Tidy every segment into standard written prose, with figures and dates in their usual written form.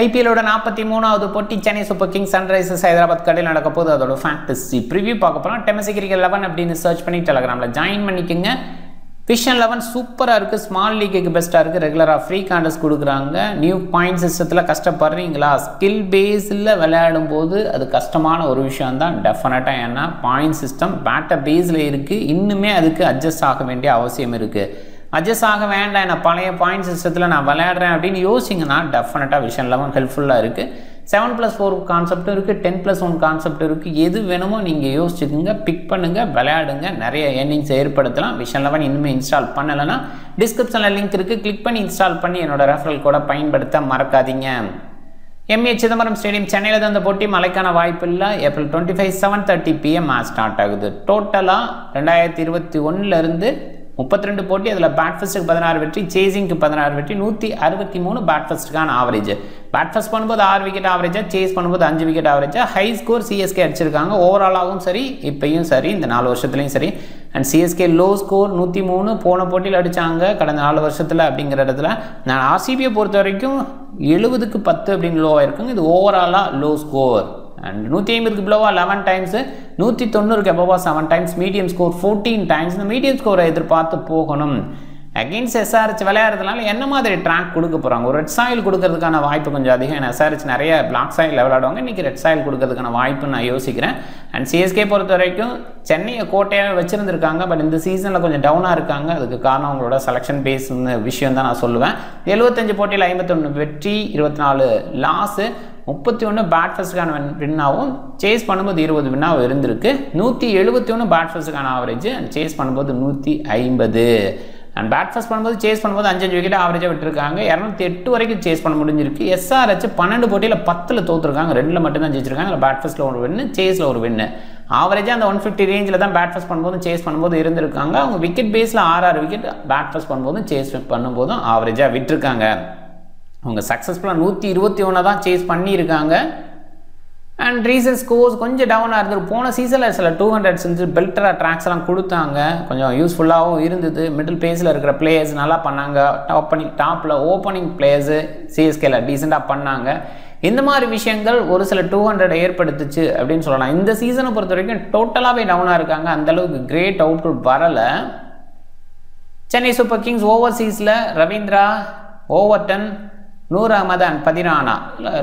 ஐபிஎல்லோட 43வது போட்டி Chennai super Kings Sunrisers Hyderabad கடையில் நடக்க போது அதோட ஃபேண்டசி ப்ரிவியூ பார்க்க போகிறோம். டெமசி கிரிக்கெட் 11 அப்படின்னு சர்ச் பண்ணி டெலகிராமில் ஜாயின் பண்ணிக்கோங்க. விஷன் 11 சூப்பராக இருக்குது, ஸ்மால் லீக்குக்கு பெஸ்ட்டாக இருக்குது, ரெகுலராக ஃப்ரீ கான்டெஸ்ட் கொடுக்குறாங்க. நியூ பாயிண்ட் சிஸ்டத்தில் கஷ்டப்படுறீங்களா? ஸ்கில் பேஸில் விளையாடும் போது அது கஷ்டமான ஒரு விஷயம் தான் டெஃபினட்டாக. ஏன்னா பாயிண்ட் சிஸ்டம் பேட்டர் பேஸில் இருக்குது, இன்னுமே அதுக்கு அட்ஜஸ்ட் ஆக வேண்டிய அவசியம் இருக்குது. அட்ஜஸ்ட் ஆக வேண்டாம், நான் பழைய பாயிண்ட் சிஸ்டத்தில் நான் விளையாடுறேன் அப்படின்னு யோசிங்கன்னா டெஃபினட்டாக விஷன் 11 ஹெல்ப்ஃபுல்லாக இருக்குது. 7+4 கான்செப்டும் இருக்குது, 10+1 கான்செப்ட் இருக்குது. எது வேணுமோ நீங்கள் யோசிச்சுக்கோங்க, பிக் பண்ணுங்கள், விளையாடுங்க, நிறைய ஏர்னிங்ஸ் ஏற்படுத்தலாம். விஷன் 11 இன்னுமே இன்ஸ்டால் பண்ணலைன்னா டிஸ்கிரிப்ஷனில் லிங்க் இருக்குது, கிளிக் பண்ணி இன்ஸ்டால் பண்ணி என்னோட ரெஃபரல் கோடை பயன்படுத்த மறக்காதீங்க. எம்ஏ சிதம்பரம் ஸ்டேடியம் சென்னையில் தான் இந்த போட்டி. மழைக்கான வாய்ப்பு இல்லை. ஏப்ரல் 25 7:30 PM மேட்ச் ஸ்டார்ட் ஆகுது. டோட்டலாக 2021 32 போட்டி. அதில் பேட் ஃபர்ஸ்ட்டுக்கு 16 வெற்றி, சேசிங்க்கு 16 வெற்றி, 163 பேட் ஃபர்ஸ்ட்டுக்கான ஆவரேஜ். பேட் ஃபர்ஸ்ட் பண்ணும்போது 6 விக்கெட் ஆவரேஜாக, சேஸ் பண்ணும்போது 5 விக்கெட் ஆவரேஜாக. ஹை ஸ்கோர் சிஎஸ்கே அடிச்சிருக்காங்க, ஓவராலாகவும் சரி இப்பயும் சரி, இந்த 4 வருஷத்துலையும் சரி. அண்ட் சிஎஸ்கே லோ ஸ்கோர் 103 போன போட்டியில் அடித்தாங்க கடந்த 4 வருஷத்தில். அப்படிங்கிற இடத்துல நான் ஆர்சிபியை பொறுத்த வரைக்கும் 70க்கு 10 அப்படின்னு லோவாக இருக்குங்க. இது ஓவராலாக லோ ஸ்கோர். அண்ட் 150க்கு பிலோவா 11 டைம்ஸ், 190க்கு எபோவா 7 டைம்ஸ், மீடியம் ஸ்கோர் 14 டைம்ஸ். இந்த மீடியம் ஸ்கோரை எதிர்பார்த்து போகணும். அகெயின்ஸ்ட் எஸ்ஆர்ஹெச் விளையாடுறதுனால என்ன மாதிரி ட்ராக் கொடுக்க போகிறாங்க? ஒரு ரெட் சாயில் கொடுக்கறதுக்கான வாய்ப்பு கொஞ்சம் அதிகம். ஏன்னா எஸ்ஆர்ஹெச் நிறைய பிளாக் சாயில் விளையாடுவாங்க, இன்றைக்கி ரெட் சாயில் கொடுக்கறதுக்கான வாய்ப்பு நான் யோசிக்கிறேன். அண்ட் சிஎஸ்கே பொறுத்த வரைக்கும் சென்னையை கோட்டையாக வச்சுருந்துருக்காங்க, பட் இந்த சீசனில் கொஞ்சம் டவுனாக இருக்காங்க. அதுக்கு காரணம் அவங்களோட செலெக்ஷன் பேஸ்னு விஷயம் தான் நான் சொல்லுவேன். 75 போட்டியில் 51 வெற்றி, 24 லாஸு, 31 பேட் ஃபர்ஸ்ட்டுக்கான வின்னாகவும், சேஸ் பண்ணும்போது 20 வின்னாகவும் இருந்திருக்கு. 171 பேட் ஃபர்ஸ்ட்டுக்கான ஆவரேஜ், அண்ட் சேஸ் பண்ணும்போது 150. அண்ட் பேட் ஃபர்ஸ்ட் பண்ணும்போது சேஸ் பண்ணும்போது 5 விக்கெட் ஆவரேஜாக விட்டுருக்காங்க. 208 வரைக்கும் சேஸ் பண்ண முடிஞ்சிருக்கு. எஸ்ஆர்ஹெச் 12 போட்டியில் 10ல் தோற்றுருக்காங்க, 2ல் மட்டும்தான் ஜெயிச்சிருக்காங்க. அதில் பேட் ஃபர்ஸ்ட்டில் ஒரு வின்னு, சேஸில் ஒரு வின்னு. ஆவரேஜாக அந்த 150 ரேஞ்சில் தான் பேட் ஃபர்ஸ்ட் பண்ணும்போது சேஸ் பண்ணும்போது இருந்திருக்காங்க. அவங்க விக்கெட் பேஸில் 6 விக்கெட் பேட் ஃபர்ஸ்ட் பண்ணும்போதும் சேஸ் பண்ணும்போதும் ஆவரேஜாக விட்டுருக்காங்க. அவங்க சக்ஸஸ்ஃபுல்லாக 121 தான் சேஸ் பண்ணியிருக்காங்க. அண்ட் ரீசன்ட் ஸ்கோர்ஸ் கொஞ்சம் டவுனாக இருந்தது. போன சீசனில் சில 200 பெல்டராக ட்ராக்ஸ் எல்லாம் கொடுத்தாங்க, கொஞ்சம் யூஸ்ஃபுல்லாகவும் இருந்தது. மிடில் பேஸில் இருக்கிற பிளேயர்ஸ் நல்லா பண்ணாங்க. டாப்பில் ஓப்பனிங் பிளேயர்ஸு சிஎஸ்கேல டீசெண்டாக பண்ணாங்க. இந்த மாதிரி விஷயங்கள் ஒரு சில 200 ஏற்படுத்துச்சு அப்படின்னு சொல்லலாம். இந்த சீசனை பொறுத்த வரைக்கும் டோட்டலாகவே டவுனாக இருக்காங்க, அந்தளவுக்கு கிரேட் அவுட்புட் வரலை. சென்னை சூப்பர் கிங்ஸ் ஓவர்சீஸில் ரவீந்திரா, ஓவர்டன், நூர் அகமது அண்ட் பதிரானா.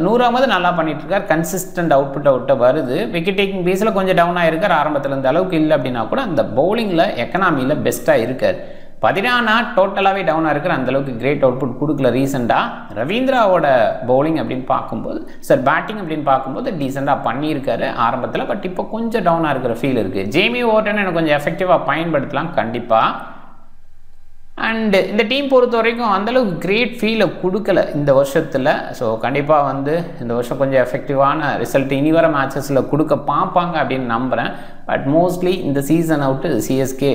நூர் அகமது நல்லா பண்ணிட்டு இருக்கார், கன்சிஸ்டன்ட் அவுட்புட்டை வருது. விக்கெட் டேக்கிங் பேஸில் கொஞ்சம் டவுனாக இருக்கார், ஆரம்பத்தில் இந்த அளவுக்கு இல்லை அப்படின்னா கூட அந்த பவுலிங்கில் எக்கனாமியில் பெஸ்ட்டாக இருக்கார். பதிரானா டோட்டலாகவே டவுனாக இருக்கிற, அந்தளவுக்கு கிரேட் அவுட்புட் கொடுக்கல ரீசெண்டாக. ரவீந்திராவோட பவுலிங் அப்படின்னு பார்க்கும்போது, பேட்டிங் அப்படின்னு பார்க்கும்போது டீசெண்டாக பண்ணியிருக்காரு ஆரம்பத்தில், பட் இப்போ கொஞ்சம் டவுனாக இருக்கிற ஃபீல் இருக்குது. ஜேமி ஓவர்டன் எனக்கு கொஞ்சம் எஃபெக்டிவாக பயன்படுத்தலாம் கண்டிப்பாக. அண்டு இந்த டீம் பொறுத்த வரைக்கும் அந்தளவுக்கு கிரேட் ஃபீலை கொடுக்கல இந்த வருஷத்தில். ஸோ கண்டிப்பாக இந்த வருஷம் கொஞ்சம் எஃபெக்டிவான ரிசல்ட் இனி வர மேட்சஸில் கொடுக்க பார்ப்பாங்க அப்படின்னு நம்புகிறேன். பட் மோஸ்ட்லி இந்த சீசன் அவுட்டு சிஎஸ்கே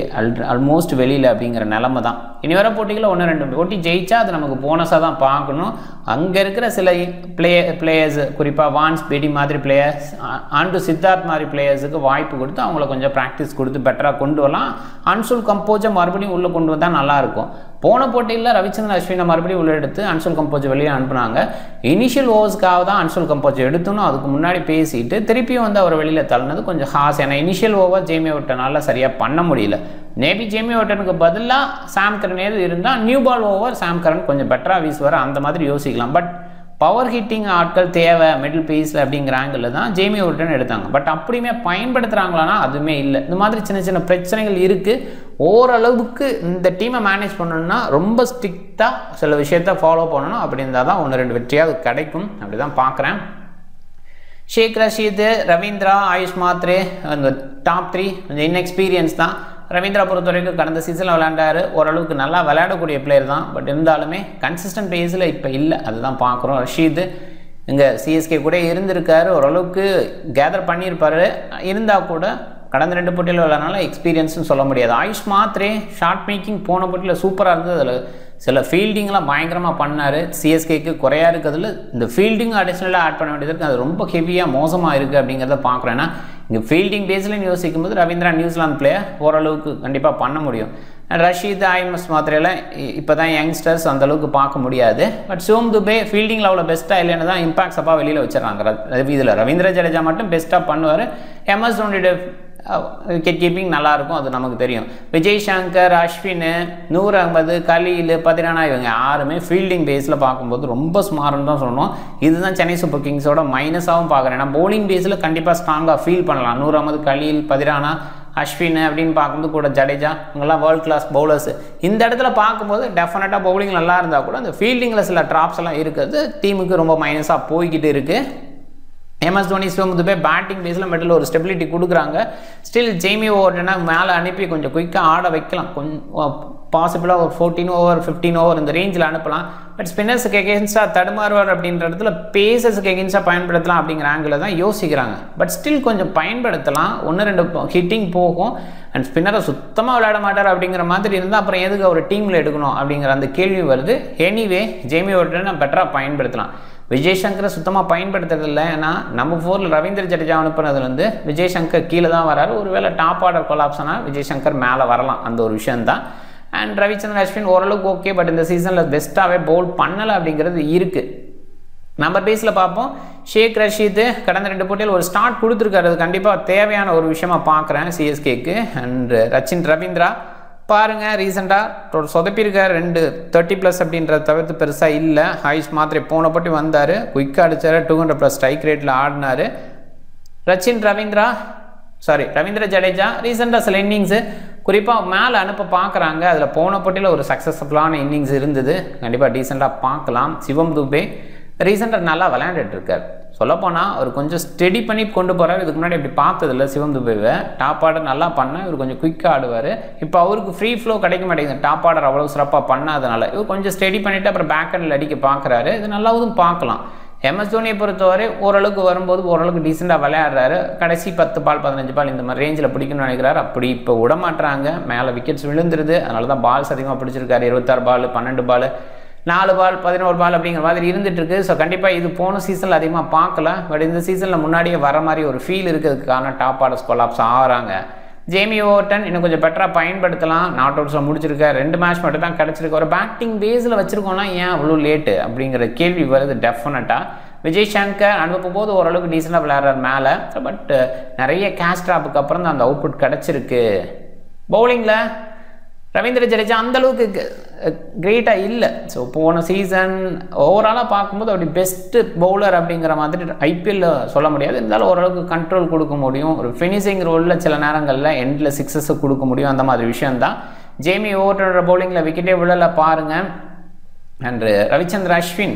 ஆல்மோஸ்ட் வெளியில் அப்படிங்கிற நிலமை தான். இனி வர போட்டிகளில் 1-2 போட்டி ஜெயிச்சா அது நமக்கு போனஸாக தான் பார்க்கணும். அங்கே இருக்கிற சில பிளேயர்ஸ், குறிப்பாக வான்ஸ் பேடி மாதிரி பிளேயர்ஸ், ஆண்டு சித்தார்த் மாதிரி பிளேயர்ஸுக்கு வாய்ப்பு கொடுத்து அவங்கள கொஞ்சம் ப்ராக்டிஸ் கொடுத்து பெட்டராக கொண்டு வரலாம். அன்சுல் கம்போஜை மறுபடியும் உள்ளே கொண்டு வந்தால் நல்லாயிருக்கும். போன போட்டியில் ரவிச்சந்திரன் அஸ்வினை மறுபடியும் உள்ள எடுத்து அன்சுல் கம்போஜ் வெளியே அனுப்புனாங்க. இனிஷியல் ஓவர்ஸ்க்காக தான் அன்சுல் கம்போஜ் எடுத்தோன்னு அதுக்கு முன்னாடி பேசிட்டு திருப்பியும் அவர் வெளியில் தள்ளினது கொஞ்சம் ஹாஸ். ஏன்னா இனிஷியல் ஓவர் ஜேமி ஓவர்டனால சரியாக பண்ண முடியல. மேபி ஜேமி ஓவர்டனுக்கு பதிலாக சாம் கரன் ஏது இருந்தால் நியூ பால் ஓவர் சாம் கரன் கொஞ்சம் பெட்டராக வீசுவார், அந்த மாதிரி யோசிக்கலாம். பட் பவர் ஹிட்டிங் ஆட்கள் தேவை மிடில் பேஸில் அப்படிங்கிற ஆங்கிளில் தான் ஜேமி ஓவர்டன் எடுத்தாங்க. பட் அப்படியுமே பயன்படுத்துகிறாங்களான்னா அதுவுமே இல்லை. இந்த மாதிரி சின்ன சின்ன பிரச்சனைகள் இருக்குது. ஓரளவுக்கு இந்த டீமை மேனேஜ் பண்ணணும்னா ரொம்ப ஸ்ட்ரிக்டாக சில விஷயத்த ஃபாலோ பண்ணணும். அப்படி இருந்தால் தான் 1-2 வெற்றியாக கிடைக்கும், அப்படி தான் பார்க்குறேன். ஷேக் ரஷீது, ரவீந்திரா, ஆயுஷ் மாத்ரே அந்த டாப் 3 கொஞ்சம் இன்எக்ஸ்பீரியன்ஸ் தான். ரவீந்திரா பொறுத்த வரைக்கும் கடந்த சீசனில் விளையாண்டார், ஓரளவுக்கு நல்லா விளையாடக்கூடிய பிளேயர் தான். பட் இருந்தாலுமே கன்சிஸ்டன்ட் பேஸில் இப்போ இல்லை, அதுதான் பார்க்குறோம். ரஷீது இங்கே சிஎஸ்கே கூட இருந்திருக்காரு, ஓரளவுக்கு கேதர் பண்ணியிருப்பார். இருந்தால் கூட கடந்த 2 போட்டியில் விளையாடுனால எக்ஸ்பீரியன்ஸ்னு சொல்ல முடியாது. ஆயுஷ் மாத்ரே ஷார்ட் மேக்கிங் போன போட்டியில் சூப்பராக இருந்தது. அதில் சில ஃபீல்டிங்லாம் பயங்கரமாக பண்ணார். சிஎஸ்கேக்கு குறையாக இருக்கிறதுல இந்த ஃபீல்டிங் அடிஷ்னலாக ஆட் பண்ண வேண்டியது இருக்குது. அது ரொம்ப ஹெவியாக மோசமாக இருக்குது அப்படிங்கிறத பார்க்குறேன். ஏன்னா இங்கே ஃபீல்டிங் பேஸ்லன்னு யோசிக்கும் போது ரவீந்திரா நியூசிலாந்து பிளேயர் ஓரளவுக்கு கண்டிப்பாக பண்ண ரஷீத் ஐஎம்எஸ் மாத்திரையெல்லாம் இப்போ தான் யங்ஸ்டர்ஸ் அந்தளவுக்கு பார்க்க முடியாது. பட் சிவம் துபே ஃபீல்டிங்கில் அவ்வளோ பெஸ்ட்டாக இல்லைன்னு தான் இம்பாக்ட் சப்பா வெளியில் வச்சிடறாங்க. இதில் ரவீந்திர ஜடேஜா மட்டும் பெஸ்ட்டாக பண்ணுவார். எம்எஸ் தோனியோட விக்கெட் கீப்பிங் நல்லாயிருக்கும், அது நமக்கு தெரியும். விஜய் சங்கர், அஸ்வின், நூர் அகமது, கலீல், பதிரானா இவங்க யாருமே ஃபீல்டிங் பேஸில் பார்க்கும்போது ரொம்ப ஸ்மார்ட்னு தான் சொல்லணும். இதுதான் சென்னை சூப்பர் கிங்ஸோட மைனஸாகவும் பார்க்குறேன். ஏன்னா பவுலிங் பேஸில் கண்டிப்பாக ஸ்ட்ராங்காக ஃபீல் பண்ணலாம். நூர் அகமது, கலீல், பதிரானா, அஸ்வின் அப்படின்னு பார்க்கும்போது கூட ஜடேஜா இவங்கெல்லாம் வேர்ல்ட் கிளாஸ் பவுலர்ஸ். இந்த இடத்துல பார்க்கும்போது டெஃபினட்டாக பவுலிங் நல்லா இருந்தால் கூட அந்த ஃபீல்டிங்கில் சில ட்ராப்ஸ் எல்லாம் இருக்கிறது டீமுக்கு ரொம்ப மைனஸாக போய்கிட்டு இருக்குது. எம்எஸ் தோனி, சிவம் துபே பேட்டிங் பேஸில் மெட்டில் ஒரு ஸ்டெபிலிட்டி கொடுக்குறாங்க. ஸ்டில் ஜேமி ஓவர்னா மேலே அனுப்பி கொஞ்சம் குயிக்காக ஆட வைக்கலாம். கொஞ்சம் பாசிபிளாக ஒரு 14 ஓவர் 15 ஓவர் இந்த ரேஞ்சில் அனுப்பலாம். பட் ஸ்பின்னர்ஸுக்கு எகென்ஸ்டாக தடுமாறுவார் அப்படின்ற இடத்துல பேசர்ஸுக்கு எகென்ஸ்டாக பயன்படுத்தலாம் அப்படிங்கிற ஆங்கிளில் தான் யோசிக்கிறாங்க. பட் ஸ்டில் கொஞ்சம் பயன்படுத்தலாம். 1-2 ஹிட்டிங் போகும். அண்ட் ஸ்பின்னரை சுத்தமாக விளையாட மாட்டார் அப்படிங்கிற மாதிரி இருந்தால் அப்புறம் எதுக்கு ஒரு டீமில் எடுக்கணும் அப்படிங்கிற அந்த கேள்வி வருது. எனிவே ஜேமி ஓவர்டனை நான் பெட்டராக பயன்படுத்தலாம். விஜய் சங்கரை சுத்தமாக பயன்படுத்துறது இல்லை. ஏன்னா நம்ம 4 ரவீந்திர ஜடேஜா அனுப்புனதுலேருந்து விஜய் சங்கர் கீழே தான் வராரு. ஒருவேளை டாப் ஆர்டர் கொலாப்ஸ்னா விஜய் சங்கர் மேலே வரலாம், அந்த ஒரு விஷயந்தான். அண்ட் ரவிச்சந்திரன் அஸ்வின் ஓரளவுக்கு ஓகே. பட் இந்த சீசனில் பெஸ்ட்டாகவே பவுல் பண்ணலை அப்படிங்கிறது இருக்குது. நம்பர் பேஸில் பார்ப்போம். ஷேக் ரஷீத் கடந்த 2 போட்டியில் ஒரு ஸ்டார்ட் கொடுத்துருக்காரு. அது கண்டிப்பாக தேவையான ஒரு விஷயமா பார்க்குறேன் சிஎஸ்கேக்கு. அண்ட் ரவீந்திரா பாருங்கள் ரீசெண்டாக சொதப்பியிருக்கார். 230+ அப்படின்றத தவிர்த்து பெருசாக இல்லை. ஹைஸ் மாத்திரை போன போட்டி வந்தார், குயிக்காக அடித்தார், 200+ ஸ்ட்ரைக் ரேட்டில் ஆடினார். ரவீந்திர ஜடேஜா ரீசெண்டாக சில இன்னிங்ஸு குறிப்பாக மேலே அனுப்ப பார்க்குறாங்க. அதில் போன போட்டியில் ஒரு சக்ஸஸ்ஃபுல்லான இன்னிங்ஸ் இருந்தது, கண்டிப்பாக டீசெண்டாக பார்க்கலாம். சிவம் துபே ரீசெண்டாக நல்லா விளையாண்டுட்டுருக்கார். சொல்லப்போனால் அவர் கொஞ்சம் ஸ்டெடி பண்ணி கொண்டு போகிறார். இதுக்கு முன்னாடி அப்படி பார்த்ததில்ல சிவம் துபேவை. டாப் ஆர்டர் நல்லா பண்ணால் இவர் கொஞ்சம் குயிக்காக ஆடுவார். இப்போ அவருக்கு ஃப்ரீ ஃப்ளோ கிடைக்க மாட்டேங்குது டாப் ஆர்டர் அவ்வளோ சிறப்பாக பண்ணாதனால. இவர் கொஞ்சம் ஸ்டெடி பண்ணிவிட்டு அப்புறம் பேக் ஹேண்டில் அடிக்க பார்க்குறாரு. இது நல்லாவும் பார்க்கலாம். எம்எஸ் தோனியை பொறுத்தவரை ஓரளவுக்கு வரும்போது ஓரளவுக்கு டீசெண்டாக விளையாடுறாரு. கடைசி 10 பால் 15 பால் இந்த மாதிரி ரேஞ்சில் பிடிக்கணும்னு நினைக்கிறாரு. அப்படி இப்போ விடமாட்டுறாங்க, மேலே விக்கெட்ஸ் விழுந்துருது. அதனால தான் பால்ஸ் அதிகமாக பிடிச்சிருக்காரு. 26 பால் 12 பால் 4 பால் 11 பால் அப்படிங்கிற மாதிரி இருந்துகிட்ருக்கு. ஸோ கண்டிப்பாக இது போன சீசனில் அதிகமாக பார்க்கல. பட் இந்த சீசனில் முன்னாடியே வர மாதிரி ஒரு ஃபீல் இருக்கிறதுக்கான டாப் ஆர்டர்ஸ் கொலாப்ஸ் ஆகிறாங்க. ஜேமி ஓவர்டன் இன்னும் கொஞ்சம் பெட்டராக பயன்படுத்தலாம். நாட் அவுட்ஸில் முடிச்சிருக்காரு. 2 மேட்ச் மட்டும் தான் கிடச்சிருக்கு. ஒரு பேட்டிங் பேஸில் வச்சுருக்கோன்னா ஏன் அவ்வளோ லேட்டு அப்படிங்கிற கேள்வி வருது டெஃபினட்டாக. விஜய் சங்கர் அனுப்பும் போது ஓரளவுக்கு டீசெண்டாக விளையாடுறாரு மேலே. பட் நிறைய கேஷ் ட்ராப்புக்கு அப்புறம் தான் அந்த அவுட்புட் கிடச்சிருக்கு. பவுலிங்கில் ரவீந்திர ஜடேஜா அந்தளவுக்கு கிரேட்டாக இல்லை. ஸோ போன சீசன் ஓவராலாக பார்க்கும்போது அப்படி பெஸ்ட்டு பவுலர் அப்படிங்கிற மாதிரி ஐபிஎல்ல சொல்ல முடியாது. இருந்தாலும் ஓரளவுக்கு கண்ட்ரோல் கொடுக்க முடியும். ஒரு ஃபினிஷிங் ரோலில் சில நேரங்களில் எண்டில் 6 கொடுக்க முடியும். அந்த மாதிரி விஷயந்தான். ஜேமி ஓவர்டனோட பவுலிங்கில் விக்கெட்டே விழல பாருங்கள். அண்ட் ரவிச்சந்திரன் அஸ்வின்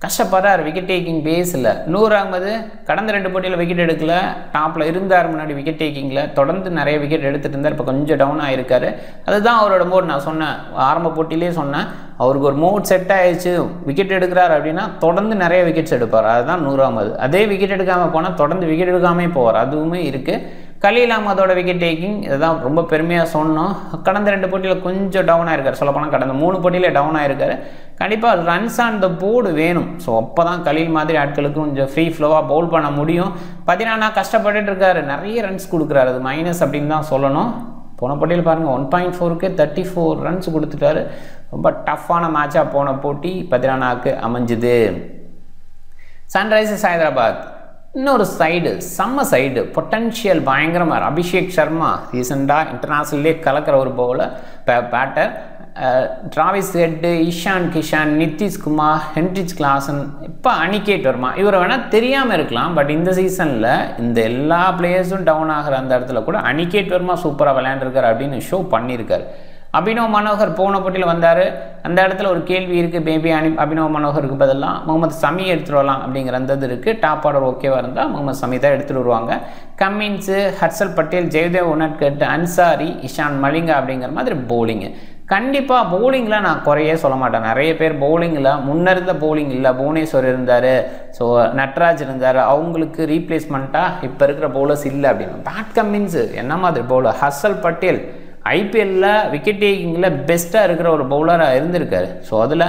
கஷ்டப்படுறார் விக்கெட் டேக்கிங் பேஸில். நூர் அகமது கடந்த 2 போட்டியில் விக்கெட் எடுக்கல, டாப்பில் இருந்தார் முன்னாடி விக்கெட் டேக்கிங்கில். தொடர்ந்து நிறைய விக்கெட் எடுத்துகிட்டு இருந்தார். இப்போ கொஞ்சம் டவுன் ஆகிருக்காரு. அதுதான் அவரோட மோட். நான் சொன்னேன் ஆரம்ப போட்டியிலே சொன்னேன், அவருக்கு ஒரு மோட் செட் ஆகிடுச்சு. விக்கெட் எடுக்கிறார் அப்படின்னா தொடர்ந்து நிறைய விக்கெட்ஸ் எடுப்பார். அதுதான் நூர் அகமது. அதே விக்கெட் எடுக்காமல் போனால் தொடர்ந்து விக்கெட் எடுக்காமே போவார். அதுவுமே இருக்குது. கலீல் அகமதோட விக்கெட் டேக்கிங் இதுதான் ரொம்ப பெருமையாக சொன்னோம். கடந்த 2 போட்டியில் கொஞ்சம் டவுன் ஆகிருக்காரு. சொல்லப்போனால் கடந்த 3 போட்டியிலே டவுன் ஆகிருக்காரு. கண்டிப்பாக ரன்ஸ் ஆன் த போர்டு வேணும். ஸோ அப்போ தான் கலீல் மாதிரி ஆட்களுக்கு கொஞ்சம் ஃப்ரீ ஃப்ளோவாக பவுல் பண்ண முடியும். பார்த்தீங்கன்னா கஷ்டப்பட்டுட்டு இருக்காரு, நிறைய ரன்ஸ் கொடுக்குறாரு. அது மைனஸ் அப்படின்னு தான் சொல்லணும். போன போட்டியில் பாருங்கள் 1.4க்கு 34 ரன்ஸ் கொடுத்துட்டாரு. ரொம்ப டஃப்பான மேட்சாக போன போட்டி பதிரானாக்கு அமைஞ்சுது. சன்ரைசர்ஸ் ஹைதராபாத் இன்னொரு சைடு செம்ம சைடு பொட்டன்ஷியல் பயங்கரமாக. அபிஷேக் சர்மா ரீசெண்டாக இன்டர்நேஷ்னல்லே கலக்கிற ஒரு bowler batter. Travis Head, Ishan Kishan, Nitish Kumar, Heinrich Klaasen, இப்போ அனிகேட் வர்மா. இவரை வேணால் தெரியாமல் இருக்கலாம். பட் இந்த சீசனில் இந்த எல்லா பிளேயர்ஸும் டவுன் ஆகிற அந்த இடத்துல கூட அனிகேட் வர்மா சூப்பராக விளையாண்டுருக்காரு அப்படின்னு ஷோ பண்ணியிருக்காரு. அபினவ் மனோகர் போன போட்டியில் வந்தார். அந்த இடத்துல ஒரு கேள்வி இருக்குது. மேபி அபினவ் மனோகருக்கு பதிலாக முகமது சமி எடுத்துகிட்டு வரலாம் அப்படிங்கிற அந்த இது இருக்குது. டாப் ஆர்டர் ஓகேவாக இருந்தால் முகமது சமி தான் எடுத்துகிட்டு வருவாங்க. கம்மின்ஸு, ஹர்ஷல் பட்டேல், ஜெயதேவ் உனட்கட், அன்சாரி, இஷான் மலிங்கா அப்படிங்கிற மாதிரி பவுலிங்கு. கண்டிப்பாக பவுலிங்கில் நான் குறையே சொல்ல மாட்டேன். நிறைய பேர் பவுலிங்கில் முன்னிருந்த பவுலிங் இல்லை. புவனேஸ்வர் இருந்தார், ஸோ நட்ராஜ் இருந்தார், அவங்களுக்கு ரீப்ளேஸ்மெண்ட்டாக இப்போ இருக்கிற பவுலர்ஸ் இல்லை அப்படின்னு. பேட் கம்மின்ஸு என்ன மாதிரி பவுலர். ஹர்ஷல் பட்டேல் ஐபிஎல்லில் விக்கெட் டேக்கிங்கில் பெஸ்ட்டாக இருக்கிற ஒரு பவுலராக இருந்திருக்காரு. ஸோ அதில்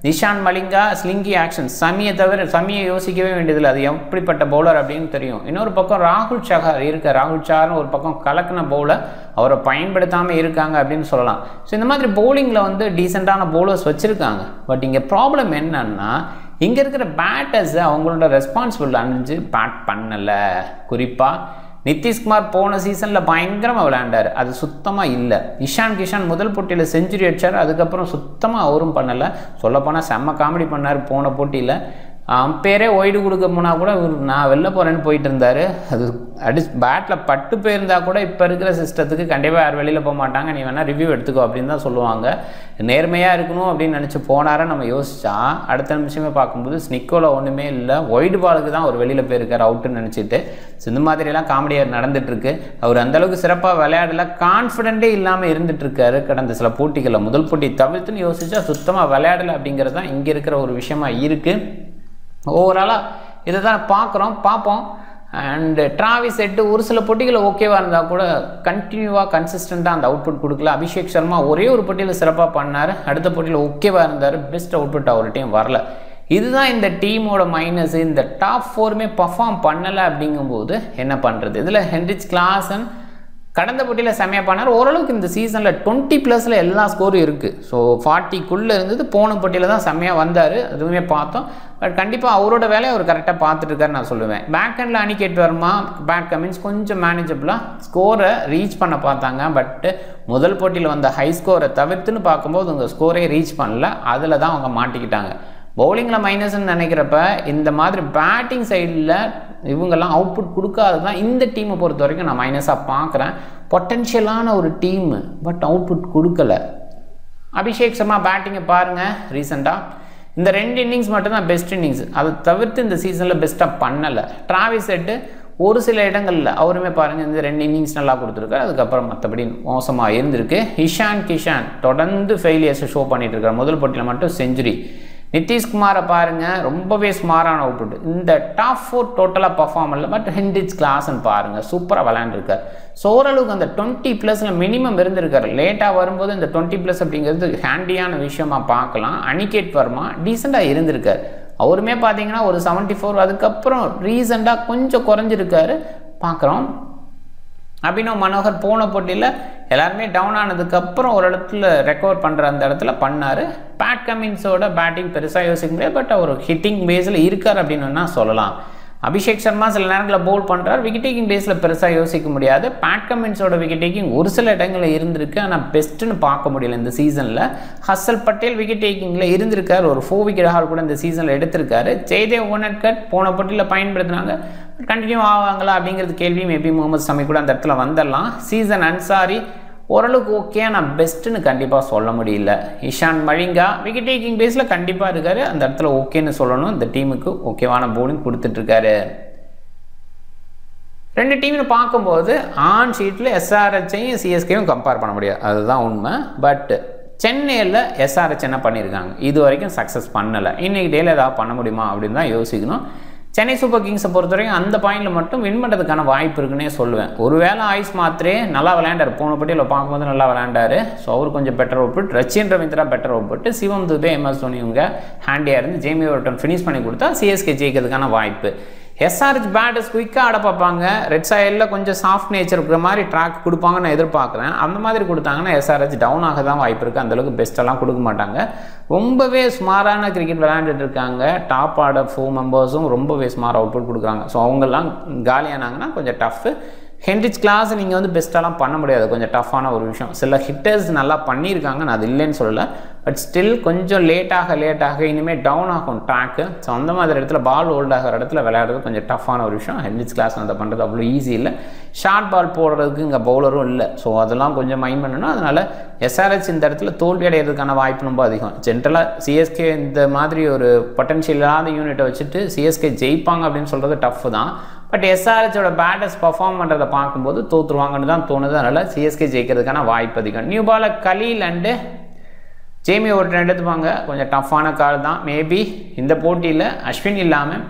நிஷான் மலிங்கா ஸ்லிங்கி ஆக்ஷன், சமியை யோசிக்கவே வேண்டியதில்லை, அது எப்படிப்பட்ட பவுலர் அப்படின்னு தெரியும். இன்னொரு பக்கம் ராகுல் சஹார் இருக்க, ராகுல் சஹார்னு ஒரு பக்கம் கலக்கின பவுலர், அவரை பயன்படுத்தாமல் இருக்காங்க அப்படின்னு சொல்லலாம். ஸோ இந்த மாதிரி பவுலிங்கில் வந்து டீசெண்டான பவுலர்ஸ் வச்சுருக்காங்க. பட் இங்கே ப்ராப்ளம் என்னன்னா, இங்கே இருக்கிற பேட்டர்ஸ் அவங்களோட ரெஸ்பான்சிபிள் அணிஞ்சு பேட் பண்ணலை. குறிப்பாக நிதிஷ்குமார் போன சீசனில் பயங்கரமாக விளையாண்டார், அது சுத்தமாக இல்லை. இஷான் கிஷான் முதல் போட்டியில் செஞ்சுரி அடித்தார், அதுக்கப்புறம் சுத்தமாக அவரும் பண்ணலை. சொல்லப்போனால் செம்ம காமெடி பண்ணார் போன போட்டியில். அம்பேரே ஒய்டு கொடுக்க போனால் கூட நான் வெளில போகிறேன்னு போயிட்டு இருந்தார். அது பேட்டில் பட்டு போயிருந்தால் கூட இப்போ இருக்கிற சிஸ்டத்துக்கு கண்டிப்பாக யார் வெளியில் போக மாட்டாங்க, நீ வேணால் ரிவ்யூ எடுத்துக்கோ அப்படின்னு தான் சொல்லுவாங்க. நேர்மையாக இருக்கணும் அப்படின்னு நினச்சி போனார நம்ம யோசிச்சா அடுத்த நிமிஷமே பார்க்கும்போது ஸ்னிக்கோவில் ஒன்றுமே இல்லை, ஒய்டு பாலுக்கு தான் அவர் வெளியில் போயிருக்கார் அவுட்டுன்னு நினச்சிட்டு. ஸோ இந்த மாதிரியெல்லாம் காமெடியாக நடந்துகிட்ருக்கு. அவர் அந்தளவுக்கு சிறப்பாக விளையாடல, கான்ஃபிடென்ட்டே இல்லாமல் இருந்துகிட்ருக்காரு கடந்த சில போட்டிகளில். முதல் போட்டி தவிர்த்துன்னு யோசிச்சா சுத்தமாக விளையாடலை அப்படிங்கிறது தான் இங்கே இருக்கிற ஒரு விஷயமா இருக்குது. ஓவராலாக இதை தான் பார்ப்போம். அண்டு டிராவிஸ் ஹெட் ஒரு சில போட்டிகளில் ஓகேவாக இருந்தால் கூட கண்டினியூவாக கன்சிஸ்டண்ட்டாக அந்த அவுட்புட் கொடுக்கல. அபிஷேக் சர்மா ஒரே ஒரு போட்டியில் சிறப்பாக பண்ணார், அடுத்த போட்டியில் ஓகேவாக இருந்தார், பெஸ்ட் அவுட்புட் அவர்கிட்டையும் வரல. இதுதான் இந்த டீமோட மைனஸ். இந்த டாப் 4மே பர்ஃபார்ம் பண்ணலை அப்படிங்கும்போது என்ன பண்ணுறது? இதில் ஹென்ரிச் கிளாசன் கடந்த போட்டியில் செம்மையாக பண்ணார். ஓரளவுக்கு இந்த சீசனில் 20+ எல்லா ஸ்கோரும் இருக்குது. ஸோ 40க்குள்ளே இருந்தது, போன போட்டியில் தான் செம்மையாக வந்தார், அதுவுமே பார்த்தோம். பட் கண்டிப்பாக அவரோட வேலையை அவர் கரெக்டாக பார்த்துட்டுருக்காரு நான் சொல்லுவேன். Back handle Aniket Varma, Pat Cummins கொஞ்சம் மேனேஜபிளாக ஸ்கோரை ரீச் பண்ண பார்த்தாங்க. பட்டு முதல் போட்டியில் வந்த ஹை ஸ்கோரை தவிர்த்துன்னு பார்க்கும்போது உங்கள் ஸ்கோரே ரீச் பண்ணல, அதில் தான் அவங்க மாட்டிக்கிட்டாங்க. பவுலிங்கில் மைனஸ்ன்னு நினைக்கிறப்ப இந்த மாதிரி பேட்டிங் சைடில் இவங்கெல்லாம் அவுட்புட் கொடுக்காது தான் இந்த டீமை பொறுத்த வரைக்கும் நான் மைனஸாக பார்க்குறேன். பொட்டென்ஷியலான ஒரு டீமு, பட் அவுட்புட் கொடுக்கல. அபிஷேக் சர்மா பேட்டிங்கை பாருங்கள், ரீசெண்டாக இந்த 2 இன்னிங்ஸ் மட்டும்தான் பெஸ்ட் இன்னிங்ஸ், அதை தவிர்த்து இந்த சீசனில் பெஸ்ட்டாக பண்ணலை. டிராவிஸ் ஹெட் ஒரு சில இடங்களில் அவருமே பாருங்கள் இந்த 2 இன்னிங்ஸ் நல்லா கொடுத்துருக்காரு, அதுக்கப்புறம் மற்றபடி மோசமாக இருந்திருக்கு. இஷான் கிஷான் தொடர்ந்து ஃபெயிலியர்ஸை ஷோ பண்ணிகிட்டு இருக்காரு, முதல் போட்டியில் மட்டும் செஞ்சுரி. நிதிஷ்குமாரை பாருங்கள், ரொம்பவே ஸ்மாரான அவுட்புட். இந்த டாப் 4 டோட்டலாக பர்ஃபார்ம் இல்லை, பட் ஹென்ரிச் கிளாசன் பாருங்கள் சூப்பராக விளையாண்டுருக்கார். ஸோ ஓரளவுக்கு அந்த 20+ மினிமம் இருந்திருக்காரு. லேட்டாக வரும்போது இந்த 20+ அப்படிங்கிறது ஹேண்டியான விஷயமாக பார்க்கலாம். அனிகேட் வர்மா டீசெண்டாக இருந்திருக்கார், அவருமே பார்த்தீங்கன்னா ஒரு 74, அதுக்கப்புறம் ரீசெண்டாக கொஞ்சம் குறைஞ்சிருக்காரு பார்க்குறோம். அபினவ் மனோகர் போன போட்டியில் எல்லாருமே டவுன் ஆனதுக்கப்புறம் ஒரு இடத்துல ரெக்கவர் பண்ணுற அந்த இடத்துல பண்ணார். பேட் கமின்ஸோட பேட்டிங் பெருசாக யோசிக்க முடியாது, பட் அவர் ஹிட்டிங் பேஸில் இருக்கார் அப்படின்னு சொல்லலாம். அபிஷேக் சர்மா சில நேரங்களில் பவுல் பண்ணுறார், விக்கெட் டேக்கிங் பேஸில் பெருசாக யோசிக்க முடியாது. பேட் கமின்ஸோட விக்கெட் டேக்கிங் ஒரு சில இடங்களில் இருந்திருக்கு, ஆனால் பெஸ்ட்டுன்னு பார்க்க முடியல இந்த சீசனில். ஹர்ஷல் பட்டேல் விக்கெட் டேக்கிங்கில் இருந்திருக்கார், ஒரு 4 விக்கெட் ஹால் கூட இந்த சீசனில் எடுத்திருக்காரு. ஜெய்தேவ் உன்னட்கட் போன போட்டியில் பயன்படுத்தினாங்க, கண்டினியூ ஆவாங்களா அப்படிங்கிறது கேள்வி. மேபி முகமது ஷமி கூட அந்த இடத்துல வந்துடலாம். சீசன் அன்சாரி ஓரளவுக்கு ஓகே, நான் பெஸ்ட்டுன்னு கண்டிப்பாக சொல்ல முடியல. இஷான் மலிங்கா விக்கெட் டேக்கிங் பேஸில் கண்டிப்பாக இருக்கார், அந்த இடத்துல ஓகேன்னு சொல்லணும். இந்த டீமுக்கு ஓகேவான பவுலிங் கொடுத்துட்ருக்காரு. 2 டீம்னு பார்க்கும்போது ஆன் ஷீட்டில் எஸ்ஆர்ஹெச்சையும் சிஎஸ்கேயும் கம்பேர் பண்ண முடியாது, அதுதான் உண்மை. பட் சென்னையில் எஸ்ஆர்ஹெச் என்ன பண்ணியிருக்காங்க, இது வரைக்கும் சக்ஸஸ் பண்ணலை. இன்றைக்கி டேயில் ஏதாவது பண்ண முடியுமா அப்படின்னு தான் யோசிக்கணும். சென்னை சூப்பர் கிங்ஸை பொறுத்த வரைக்கும் அந்த பாயிண்டில் மட்டும் வின் பண்ணுறதுக்கான வாய்ப்பு இருக்குன்னே சொல்லுவேன். ஒருவேளை ஆயுஷ் மாத்திரே நல்லா விளையாண்டார், போன போட்டியில் பார்க்கும்போது நல்லா விளையாண்டார். ஸோ அவர் கொஞ்சம் better output, Rachin Ravindra better output, Shivam Dube, MS Dhoni இவங்க ஹேண்டியாக இருந்து ஜேமி வார்டன் ஃபினிஷ் பண்ணி கொடுத்தா சிஎஸ்கே ஜெயிக்கிறதுக்கான வாய்ப்பு. எஸ்ஆர்ஹெச் பேட்டர்ஸ் குயிக்காக ஆட பார்ப்பாங்க, ரெட் சாயலில் கொஞ்சம் சாஃப்ட் நேச்சர் இருக்கிற மாதிரி ட்ராக் கொடுப்பாங்கன்னு நான் எதிர்பார்க்குறேன். அந்த மாதிரி கொடுத்தாங்கன்னா எஸ்ஆர்ஹெச் டவுன் ஆக தான் வாய்ப்பு இருக்குது, அந்தளவுக்கு பெஸ்ட்டெல்லாம் கொடுக்க மாட்டாங்க. ரொம்பவே ஸ்மாரான கிரிக்கெட் விளையாண்டுட்டு இருக்காங்க. டாப் ஆர்டர் 4 மெம்பர்ஸும் ரொம்பவே ஸ்மார் அவுட்புட் கொடுக்குறாங்க. ஸோ அவங்கெல்லாம் காலியானாங்கன்னா கொஞ்சம் டஃப்பு. ஹென்ரிச் கிளாஸ் நீங்கள் வந்து பெஸ்ட்டெல்லாம் பண்ண முடியாது, கொஞ்சம் டஃப்பான ஒரு விஷயம். சில ஹிட்டர்ஸ் நல்லா பண்ணியிருக்காங்க, நான் அது இல்லைன்னு சொல்லலை. பட் ஸ்டில் கொஞ்சம் லேட்டாக இனிமேல் டவுன் ஆகும் ட்ராக்கு. ஸோ அந்த மாதிரி இடத்துல பால் ஹோல்ட் ஆகிற இடத்துல விளையாடுறது கொஞ்சம் டஃப்பான ஒரு விஷயம். ஹென்ரிச் கிளாஸ் அதை பண்ணுறது அவ்வளோ ஈஸி இல்லை. ஷார்ட் பால் போடுறதுக்கு இங்கே பவுலரும் இல்லை. ஸோ அதெல்லாம் கொஞ்சம் மைண்ட் பண்ணணும். அதனால் எஸ்ஆர்ஹெச் இந்த இடத்துல தோல்வி அடைகிறதுக்கான வாய்ப்பு ரொம்ப அதிகம். ஜென்ரலாக சிஎஸ்கே இந்த மாதிரி ஒரு பொட்டன்ஷியல் இல்லாத யூனிட்டை வச்சுட்டு சிஎஸ்கே ஜெயிப்பாங்க அப்படின்னு சொல்கிறது டஃப் தான். பட் எஸ்ஆர்ஹெச்சோட பேட்டர்ஸ் பர்ஃபார்ம் பண்ணுறதை பார்க்கும்போது தோற்றுருவாங்கன்னு தான் தோணுது. அதனால் சிஎஸ்கே ஜெயிக்கிறதுக்கான வாய்ப்பு அதிகம். நியூ பாலில் கலீல் அண்டு ஜேமி வார்டன் எடுத்துப்பாங்க, கொஞ்சம் டஃப்பான கால் தான். மேபி இந்த போட்டியில் அஸ்வின் இல்லாமல்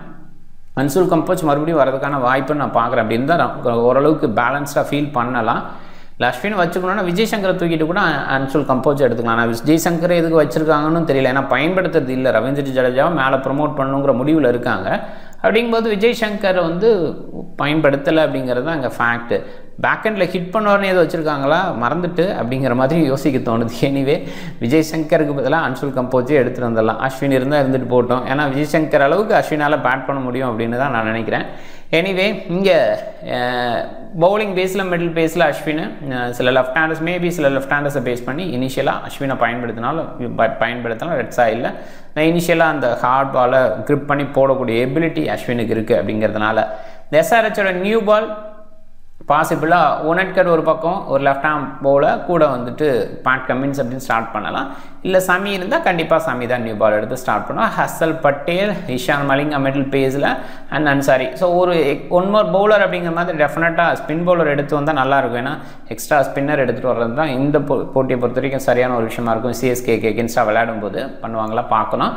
அன்சுல் கம்போஸ் மறுபடியும் வரதுக்கான வாய்ப்புன்னு நான் பார்க்குறேன். அப்படின்னு தான் ஓரளவுக்கு பேலன்ஸ்டாக ஃபீல் பண்ணலாம். இல்லை அஸ்வின் வச்சுக்கணுன்னா விஜய் சங்கரை தூக்கிட்டு கூட அன்சுல் கம்போஸ் எடுத்துக்கலாம். ஆனால் விஜய் சங்கரை எதுக்கு வச்சுருக்காங்கன்னு தெரியல. ஏன்னா பயன்படுத்துறது இல்லை. ரவீந்திர ஜடேஜாவை மேலே ப்ரொமோட் பண்ணணுங்கிற முடிவில் இருக்காங்க. அப்படிங்கும்போது விஜய் சங்கர் வந்து பயன்படுத்தலை அப்படிங்கிறது தான் அங்கே ஃபேக்ட்டு. பேக்கெண்டில் ஹிட் பண்ணுவார்னு எதுவும் வச்சுருக்காங்களா மறந்துட்டு அப்படிங்கிற மாதிரி யோசிக்க தோணுது. எனிவே விஜய் சங்கருக்கு பதிலாக அன்சுல் கம்போஸே எடுத்துகிட்டு வந்துடலாம். அஸ்வின் இருந்தால் இருந்துட்டு போட்டோம். ஏன்னா விஜய் சங்கர் அளவுக்கு அஸ்வினால் பேட் பண்ண முடியும் அப்படின்னு தான் நான் நினைக்கிறேன். எனிவே இங்கே பவுலிங் பேஸில் மிடில் பேஸில் அஸ்வின் சில லெஃப்ட் ஹேண்டர்ஸ் மேபி சில லெஃப்ட் ஹேண்டர்ஸை பேஸ் பண்ணி இனிஷியலாக அஸ்வினை பயன்படுத்தினாலும் ரெட் சாயில் இனிஷியலாக அந்த ஹார்ட் பாலை கிரிப் பண்ணி போடக்கூடிய எபிலிட்டி அஸ்வினுக்கு இருக்குது. அப்படிங்கிறதுனால இந்த எஸ்ஆர்ஹெச்சோட நியூ பால் பாசிபிளாக உனட்கட் ஒரு பக்கம் ஒரு லெஃப்ட் ஹேண்ட் பவுலர் கூட வந்துட்டு பேட் கமின்ஸ் அப்படின்னு ஸ்டார்ட் பண்ணலாம். இல்லை சமி இருந்தால் கண்டிப்பாக சமி தான் நியூ பால் எடுத்து ஸ்டார்ட் பண்ணுவோம். ஹர்ஷல் பட்டேல், இஷான் மலிங்கா மிடில் பேஸில் அண்ட் அன்சாரி. ஸோ ஒரு ஒன் மோர் பவுலர் அப்படிங்கிற மாதிரி டெஃபினட்டாக ஸ்பின் பவுலர் எடுத்து வந்தால் நல்லாயிருக்கும். ஏன்னா எக்ஸ்ட்ரா ஸ்பின்னர் எடுத்துகிட்டு வர்றது தான் இந்த போட்டியை பொறுத்த வரைக்கும் சரியான ஒரு விஷயமா இருக்கும். சிஎஸ்கேக்கு எகென்ஸ்டாக விளையாடும் போது பண்ணுவாங்களா பார்க்கணும்.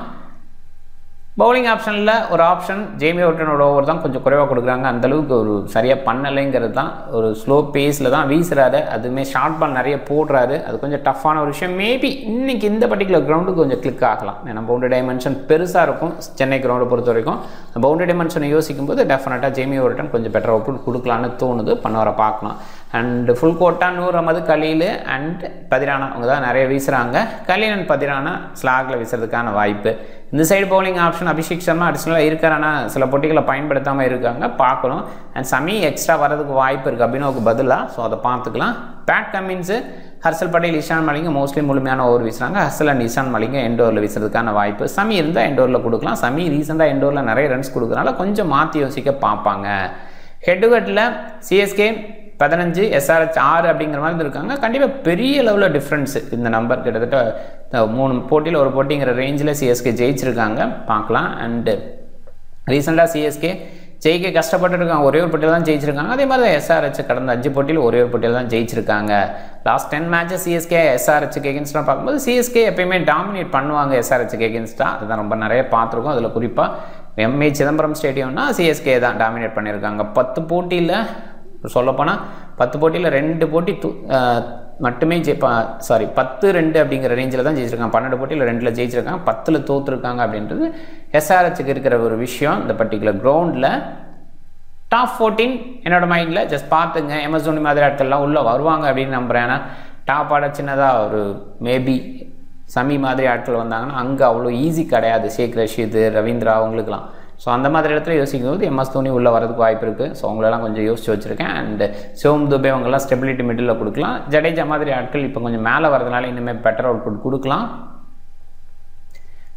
பவுலிங் ஆப்ஷனில் ஒரு ஆப்ஷன் ஜேமி ஓட்டனோட ஓவர் தான் கொஞ்சம் குறைவாக கொடுக்குறாங்க. அந்தளவுக்கு ஒரு சரியாக பண்ணலைங்கிறது தான். ஒரு ஸ்லோ பேஸில் தான் வீசுகிறாரு. அதுவுமே ஷார்ட் பால் நிறைய போடுறாரு. அது கொஞ்சம் டஃப்பான ஒரு விஷயம். மேபி இன்றைக்கி இந்த பர்டிகுலர் கிரவுண்டுக்கு கொஞ்சம் கிளிக் ஆகலாம். ஏன்னா பவுண்டரி டைமென்ஷன் பெருசாக இருக்கும் சென்னை கிரவுண்டை பொறுத்த வரைக்கும். பவுண்டரி டைமென்ஷனை யோசிக்கும் போது டெஃபினட்டாக ஜேமி ஓட்டன் கொஞ்சம் பெட்டர் அவுட்புட் கொடுக்கலான்னு தோணுது. பண்ணவரை பார்க்கலாம். And full quota Noor Ahmad, Khaleel and Pathirana அவங்க தான் நிறைய வீசுகிறாங்க. கலீல் அண்ட் பதிரானா ஸ்லாகில் வீசுறதுக்கான வாய்ப்பு. இந்த side bowling option Abhishek Sharma அடிஷ்னலாக இருக்காரானா சில போட்டிகளை பயன்படுத்தாமல் இருக்காங்க, பார்க்கணும். அண்ட் சமி எக்ஸ்ட்ரா வரதுக்கு வாய்ப்பு இருக்குது அபினோவுக்கு பதிலாக. ஸோ அதை பார்த்துக்கலாம். Pat Cummins Harshal Patel, Ishan Malinga mostly முழுமையான ஓவர் வீசுகிறாங்க. ஹர்ஷல் அண்ட் இஷான் மலிங்கா எண்டோரில் வீசுறதுக்கான வாய்ப்பு. சமி இருந்தால் எண்டோரில் கொடுக்கலாம். சமி ரீசெண்டாக எண்டோரில் நிறைய ரன்ஸ் கொடுக்குறதுனால கொஞ்சம் மாற்றி யோசிக்க பார்ப்பாங்க. ஹெட்டுகட்டில் சிஎஸ்கே 15, எஸ்ஆர்ஹெச் 6 அப்படிங்கிற மாதிரி இருக்காங்க. கண்டிப்பாக பெரிய லெவலில் டிஃப்ரென்ஸு இந்த நம்பர். கிட்டத்தட்ட 3 போட்டியில் ஒரு போட்டிங்கிற ரேஞ்சில் சிஎஸ்கே ஜெயிச்சிருக்காங்க, பார்க்கலாம். அண்டு ரீசெண்டாக சிஎஸ்கே ஜெயிக்க கஷ்டப்பட்டு இருக்காங்க. ஒரே ஒரு போட்டியில் தான் ஜெயிச்சிருக்காங்க. அதே மாதிரி தான் எஸ்ஆர்ஹெச் கடந்த 5 போட்டியில் ஒரே ஒரு போட்டியில் தான் ஜெயிச்சிருக்காங்க. லாஸ்ட் 10 மேட்சஸ் சிஎஸ்கே எஸ்ஆர்ஹெச்சுக்கு எகென்ஸ்டாக பார்க்கும்போது சிஎஸ்கே எப்பயுமே டாமினேட் பண்ணுவாங்க எஸ்ஆர்ஹெச்சுக்கு எகென்ஸ்டாக. அதுதான் ரொம்ப நிறைய பார்த்துருக்கோம். அதில் குறிப்பாக எம்ஏ சிதம்பரம் ஸ்டேடியம்னா சிஎஸ்கே தான் டாமினேட் பண்ணியிருக்காங்க. 10 போட்டியில் சொல்லப்போனால் 10 போட்டியில் 2 போட்டி மட்டுமே 10-2 அப்படிங்கிற ரேஞ்சில் தான் ஜெயிச்சிருக்காங்க. 12 போட்டியில் 2 ஜெயிச்சிருக்காங்க, 10 தோற்றுருக்காங்க. அப்படின்றது எஸ்ஆர்ஹெச்சுக்கு இருக்கிற ஒரு விஷயம். இந்த பர்டிகுலர் கிரவுண்டில் டாப் 14 என்னோட மைண்டில் ஜஸ்ட் பார்த்துங்க. எம்எஸ் தோனி மாதிரி ஆட்கள்லாம் உள்ளே வருவாங்க அப்படின்னு நம்புகிறேன். ஏன்னா டாப் ஆட சின்னதாக ஒரு மேபி சமி மாதிரி ஆட்கள் வந்தாங்கன்னா அங்கே அவ்வளோ ஈஸி கிடையாது. ஷேக் ரஷீது, ரவீந்திரா அவங்களுக்குலாம். ஸோ அந்த மாதிரி இடத்துல யோசிக்கும் போது எம்எஸ் தோனி உள்ளே வரதுக்கு வாய்ப்பு இருக்குது. ஸோ அவங்களெல்லாம் கொஞ்சம் யோசிச்சு வச்சுருக்கேன். அண்டு சிவம் துபே அவங்கெல்லாம் ஸ்டெபிலிட்டி மிடில் கொடுக்கலாம். ஜடேஜா மாதிரி ஆட்கள் இப்போ கொஞ்சம் மேலே வரதுனால இன்னுமே பெட்டர் அவுட்புட் கொடுக்கலாம்.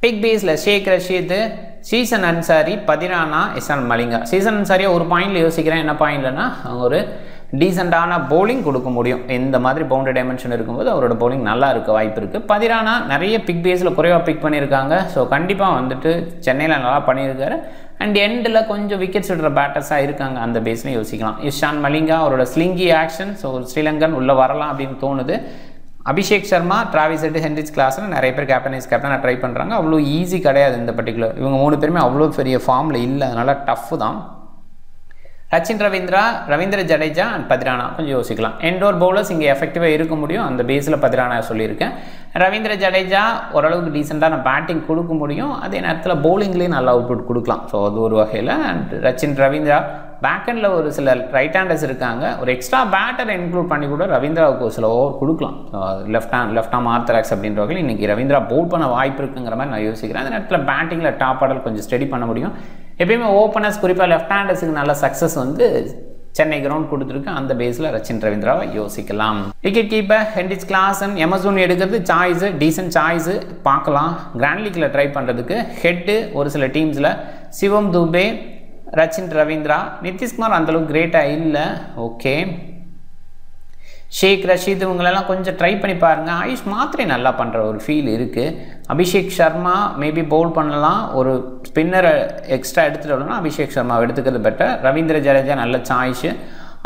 பிக் பேஸில் ஷேக் ரஷீது, சீசன் அன்சாரி, பதிரானா, இஷான் மலிங்கா. சீசன் அன்சாரியை ஒரு பாயிண்டில் யோசிக்கிறேன். என்ன பாயிண்ட்லன்னா ஒரு டீசெண்டான பவுலிங் கொடுக்க முடியும். இந்த மாதிரி பவுண்டரி டைமென்ஷன் இருக்கும்போது அவரோட பவுலிங் நல்லா இருக்க வாய்ப்பு இருக்குது. பதிரானா நிறைய பிக் பேஸில் குறைவாக பிக் பண்ணியிருக்காங்க. ஸோ கண்டிப்பாக வந்துட்டு சென்னையில் நல்லா பண்ணியிருக்காரு. அண்ட் எண்டில் கொஞ்சம் விக்கெட்ஸ் விடுற பேட்டர்ஸாக இருக்காங்க. அந்த பேஸ்லையும் யோசிக்கலாம். இஷான் மலிங்கா அவரோட ஸ்லிங்கி ஆக்ஷன், ஸோ ஒரு ஸ்ரீலங்கன் உள்ளே வரலாம் அப்படின்னு தோணுது. Abhishek Sharma, Travis Head, Heinrich கிளாஸ்னு நிறைய பேர் கேப்டனாக ட்ரை பண்ணுறாங்க. அவ்வளோ ஈஸி கிடையாது இந்த பர்டிகுலர். இவங்க 3 பேருமே அவ்வளோ பெரிய ஃபார்மில் இல்லை, அதனால் டஃப்பு தான். ரச்சின் ரவீந்திரா, ரவீந்திர ஜடேஜா அண்ட் பதிரானா கொஞ்சம் யோசிக்கலாம். எண்டோர் பவுலர்ஸ் இங்கே எஃபெக்டிவாக இருக்க முடியும். அந்த பேஸில் பதிரானா சொல்லியிருக்கேன். ரவீந்திர ஜடேஜா ஓரளவுக்கு டீசெண்டான பேட்டிங் கொடுக்க முடியும். அதே நேரத்தில் பவுலிங்லேயும் நல்லா அவுட்புட் கொடுக்கலாம். ஸோ அது ஒரு வகையில். அண்ட் ரச்சின் ரவீந்திரா பேக்கெண்டில் ஒரு சில ரைட் ஹேண்டர்ஸ் இருக்காங்க. ஒரு எக்ஸ்ட்ரா பேட்டரை இன்க்ளூட் பண்ணி கூட ரவீந்திராவுக்கு ஒரு சில ஓவர் கொடுக்கலாம். லெஃப்ட் ஆம் ஆர்த்தராக்ஸ் அப்படின்ற வகையில் இன்றைக்கி ரவீந்திரா பவுல் பண்ண வாய்ப்பு இருக்குங்கிற மாதிரி நான் யோசிக்கிறேன். அந்த நேரத்தில் பேட்டிங்கில் டாப் ஆர்டர் கொஞ்சம் ஸ்டடி பண்ண முடியும். எப்பயுமே ஓப்பனர்ஸ் குறிப்பாக லெஃப்ட் ஹேண்டர்ஸுக்கு நல்ல சக்ஸஸ் வந்து சென்னை கிரவுண்ட் கொடுத்துருக்கு. அந்த பேஸில் ரச்சின் ரவீந்திராவை யோசிக்கலாம். Wicket keeper Heinrich Klaasen, MS Dhoni எடுக்கிறது சாய்ஸு, டீசன்ட் சாய்ஸு, பார்க்கலாம். கிராண்ட் லீக்கில் ட்ரை பண்ணுறதுக்கு. ஹெட்டு ஒரு சில டீம்ஸில் சிவம் துபே, ரச்சின் ரவீந்திரா, நிதிஷ்குமார் அந்தளவுக்கு கிரேட்டாக இல்லை. ஓகே, ஷேக் ரஷீத் இவங்களெல்லாம் கொஞ்சம் ட்ரை பண்ணி பாருங்கள். ஆயுஷ் மாத்திரை நல்லா பண்ணுற ஒரு ஃபீல் இருக்குது. அபிஷேக் சர்மா மேபி பவுல் பண்ணலாம். ஒரு ஸ்பின்னரை எக்ஸ்ட்ரா எடுத்துகிட்டு வரணும்னா அபிஷேக் சர்மாவை எடுத்துக்கிறது பெட்டர். ரவீந்திர ஜடேஜா நல்ல சாய்ஸு.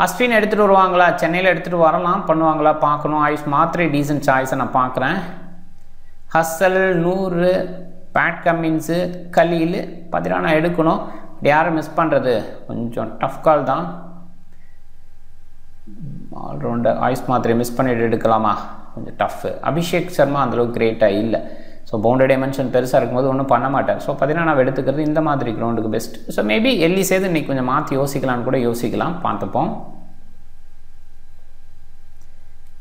அஸ்வின் எடுத்துகிட்டு வருவாங்களா, சென்னையில் எடுத்துகிட்டு வரலாம், பண்ணுவாங்களா பார்க்கணும். ஆயுஷ் மாத்திரை டீசன்ட் சாய்ஸை நான் பார்க்குறேன். ஹர்ஷல், நூர், பேட் கமின்ஸு, கலீல், பதிரானா எடுக்கணும். யாரை மிஸ் பண்ணுறது கொஞ்சம் டஃப் கால் தான். ஆல்ரவுண்டர் ஆயுஷ் மாத்திரை மிஸ் பண்ணிட்டு எடுக்கலாமா, கொஞ்சம் டஃப். அபிஷேக் சர்மா அந்தளவுக்கு கிரேட்டாக இல்லை. ஸோ பவுண்டரி டைமென்ஷன் பெருசாக இருக்கும்போது ஒன்றும் பண்ண மாட்டார். ஸோ பார்த்தீங்கன்னா நான் எடுத்துக்கிறது இந்த மாதிரி கிரவுண்டுக்கு பெஸ்ட். ஸோ மேபி எல்லி சேது இன்றைக்கி கொஞ்சம் மாற்றி யோசிக்கலான்னு கூட யோசிக்கலாம், பார்த்துப்போம்.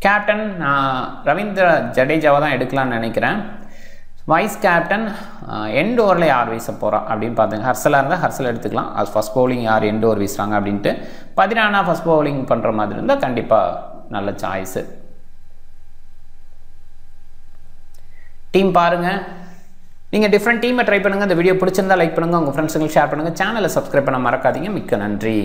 கேப்டன் ரவீந்திர ஜடேஜாவை தான் எடுக்கலான்னு நினைக்கிறேன். வைஸ் கேப்டன் எண்ட் ஓவரில் யார் வீச போகிறா அப்படின்னு பார்த்துங்க. ஹர்சலாக இருந்தால் ஹர்சல் எடுத்துக்கலாம். அது ஃபஸ்ட் பவுலிங் யார் எண்ட் ஓவர் வீசுகிறாங்க அப்படின்ட்டு. பதினானா ஃபஸ்ட் பவுலிங் பண்ணுற மாதிரி இருந்தால் கண்டிப்பாக நல்ல சாய்ஸு. டீம் பாருங்கள். நீங்கள் டிஃப்ரெண்ட் டீமை ட்ரை பண்ணுங்கள். இந்த வீடியோ பிடிச்சிருந்தா லைக் பண்ணுங்கள், உங்கள் ஃப்ரெண்ட்ஸுங்களுக்கு ஷேர் பண்ணுங்கள். சேனலை சப்ஸ்கிரைப் பண்ண மறக்காதீங்க. மிக்க நன்றி.